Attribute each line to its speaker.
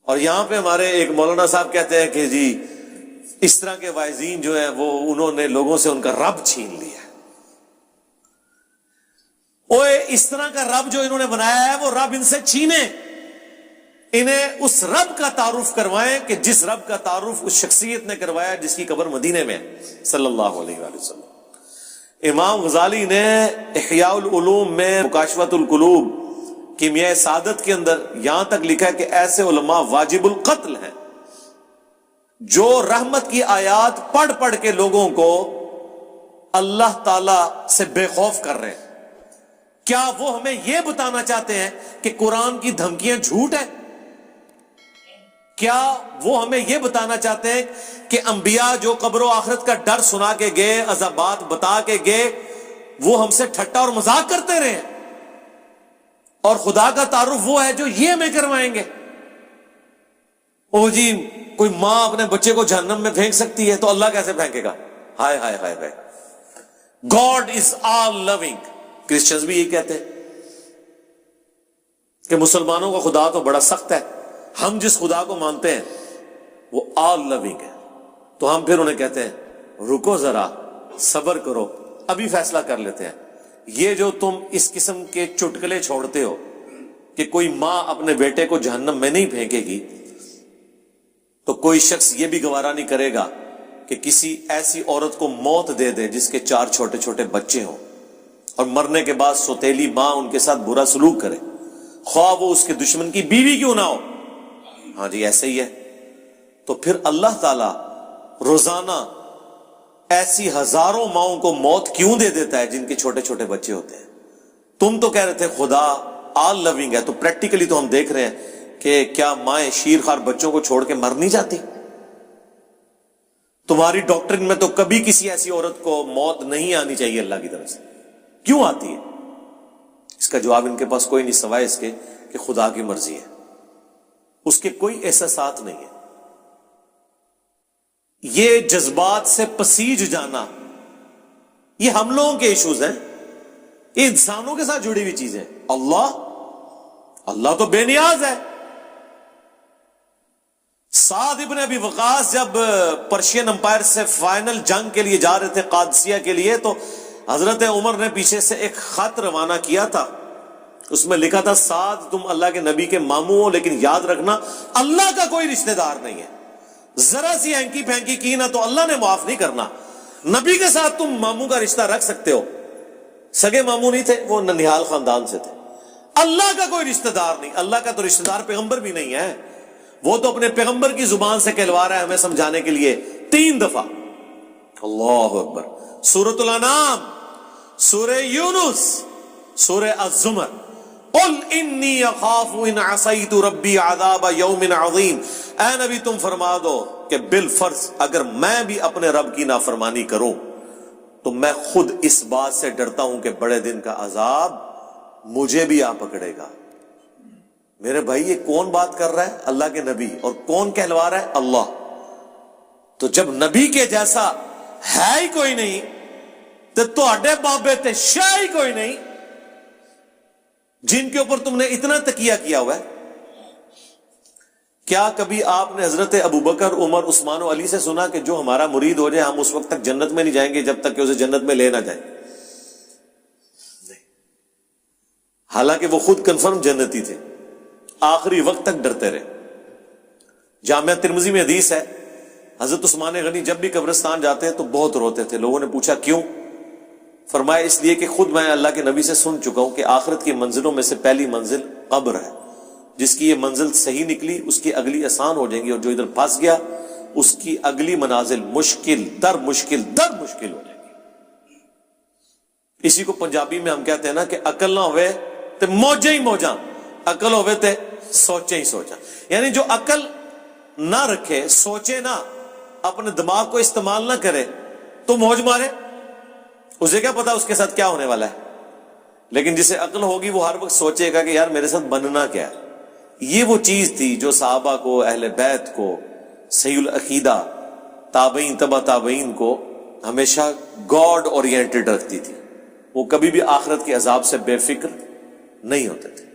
Speaker 1: اور یہاں پہ ہمارے ایک مولانا صاحب کہتے ہیں کہ جی اس طرح کے واعظین جو ہیں وہ انہوں نے لوگوں سے ان کا رب چھین لیا. اوے اس طرح کا رب جو انہوں نے بنایا ہے وہ رب ان سے چھینے. انہیں اس رب کا تعارف کروائیں کہ جس رب کا تعارف اس شخصیت نے کروایا جس کی قبر مدینے میں صلی اللہ علیہ وآلہ وسلم. امام غزالی نے احیاء العلوم میں مکاشفۃ القلوب کیمیاء سعادت کے اندر یہاں تک لکھا ہے کہ ایسے علماء واجب القتل ہیں جو رحمت کی آیات پڑھ پڑھ کے لوگوں کو اللہ تعالی سے بے خوف کر رہے ہیں. کیا وہ ہمیں یہ بتانا چاہتے ہیں کہ قرآن کی دھمکیاں جھوٹ ہیں؟ کیا وہ ہمیں یہ بتانا چاہتے ہیں کہ انبیاء جو قبر و آخرت کا ڈر سنا کے گئے، عذابات بتا کے گئے، وہ ہم سے ٹھٹا اور مذاق کرتے رہے ہیں اور خدا کا تعارف وہ ہے جو یہ ہمیں کروائیں گے؟ او جی کوئی ماں اپنے بچے کو جہنم میں پھینک سکتی ہے تو اللہ کیسے پھینکے گا؟ ہائے ہائے ہائے ہائے. God is all living. Christians بھی یہ کہتے ہیں کہ مسلمانوں کا خدا تو بڑا سخت ہے، ہم جس خدا کو مانتے ہیں وہ آل لونگ ہے. تو ہم پھر انہیں کہتے ہیں رکو ذرا، صبر کرو، ابھی فیصلہ کر لیتے ہیں. یہ جو تم اس قسم کے چٹکلے چھوڑتے ہو کہ کوئی ماں اپنے بیٹے کو جہنم میں نہیں پھینکے گی، تو کوئی شخص یہ بھی گوارا نہیں کرے گا کہ کسی ایسی عورت کو موت دے دے جس کے 4 چھوٹے چھوٹے بچے ہوں اور مرنے کے بعد سوتیلی ماں ان کے ساتھ برا سلوک کرے، خواہ وہ اس کے دشمن کی بیوی کیوں نہ ہو. ہاں جی ایسے ہی ہے. تو پھر اللہ تعالی روزانہ ایسی ہزاروں ماؤں کو موت کیوں دے دیتا ہے جن کے چھوٹے چھوٹے بچے ہوتے ہیں؟ تم تو کہہ رہے تھے خدا آل لونگ ہے، تو پریکٹیکلی تو ہم دیکھ رہے ہیں کہ کیا مائیں شیرخوار بچوں کو چھوڑ کے مر نہیں جاتی؟ تمہاری ڈاکٹرن میں تو کبھی کسی ایسی عورت کو موت نہیں آنی چاہیے اللہ کی طرف سے. کیوں آتی ہے؟ اس کا جواب ان کے پاس کوئی نہیں سوائے اس کے کہ خدا کی مرضی ہے. اس کے کوئی احساسات نہیں ہے. یہ جذبات سے پسیج جانا یہ ہم لوگوں کے ایشوز ہیں، یہ انسانوں کے ساتھ جڑی ہوئی چیزیں. اللہ تو بے نیاز ہے. سعد ابن ابی وقاص جب پرشین امپائر سے فائنل جنگ کے لیے جا رہے تھے قادسیہ کے لیے، تو حضرت عمر نے پیچھے سے ایک خط روانہ کیا تھا. اس میں لکھا تھا سعد تم اللہ کے نبی کے ماموں ہو، لیکن یاد رکھنا اللہ کا کوئی رشتہ دار نہیں ہے. ذرا سی ہینکی پھینکی کی نا تو اللہ نے معاف نہیں کرنا. نبی کے ساتھ تم ماموں کا رشتہ رکھ سکتے ہو، سگے ماموں نہیں تھے، وہ ننیال خاندان سے تھے. اللہ کا کوئی رشتہ دار نہیں. اللہ کا تو رشتہ دار پیغمبر بھی نہیں ہے. وہ تو اپنے پیغمبر کی زبان سے کہلوا رہا ہے ہمیں سمجھانے کے لیے 3 دفعہ. اللہ اکبر. سورۃ الانعام، سورہ یونس، سورہ الزمر. قل انی اخاف ان عصیت ربی عذاب یوم عظیم. اے نبی تم فرما دو کہ بالفرض اگر میں بھی اپنے رب کی نافرمانی کروں تو میں خود اس بات سے ڈرتا ہوں کہ بڑے دن کا عذاب مجھے بھی آ پکڑے گا. میرے بھائی یہ کون بات کر رہا ہے؟ اللہ کے نبی. اور کون کہلوا رہا ہے؟ اللہ. تو جب نبی کے جیسا ہے ہی کوئی نہیں تو تہاڈے بابے تے شاہ ہی کوئی نہیں جن کے اوپر تم نے اتنا تکیہ کیا ہوا ہے. کیا کبھی آپ نے حضرت ابو بکر، عمر، عثمان و علی سے سنا کہ جو ہمارا مرید ہو جائے ہم اس وقت تک جنت میں نہیں جائیں گے جب تک کہ اسے جنت میں لے نہ جائیں؟ نہیں. حالانکہ وہ خود کنفرم جنتی تھے، آخری وقت تک ڈرتے رہے. جامعہ ترمذی میں حدیث ہے حضرت عثمان غنی جب بھی قبرستان جاتے تو بہت روتے تھے. لوگوں نے پوچھا کیوں؟ فرمایا اس لیے کہ خود میں اللہ کے نبی سے سن چکا ہوں کہ آخرت کی منزلوں میں سے پہلی منزل قبر ہے. جس کی یہ منزل صحیح نکلی اس کی اگلی آسان ہو جائیں گی، اور جو ادھر پھنس گیا اس کی اگلی منازل مشکل در مشکل در مشکل ہو جائیں گی. اسی کو پنجابی میں ہم کہتے ہیں نا کہ عقل نہ ہوئے تے موجیں ہی موجاں، عقل ہوئے تے سوچیں ہی سوچاں. یعنی جو عقل نہ رکھے، سوچے نہ، اپنے دماغ کو استعمال نہ کرے تو موج مارے. اسے کیا پتا اس کے ساتھ کیا ہونے والا ہے. لیکن جسے عقل ہوگی وہ ہر وقت سوچے گا کہ یار میرے ساتھ بننا کیا ہے. یہ وہ چیز تھی جو صحابہ کو، اہل بیت کو، صحیح العقیدہ، تابعین، تبع تابعین کو ہمیشہ گاڈ اورینٹڈ رکھتی تھی. وہ کبھی بھی آخرت کے عذاب سے بے فکر نہیں ہوتے تھے.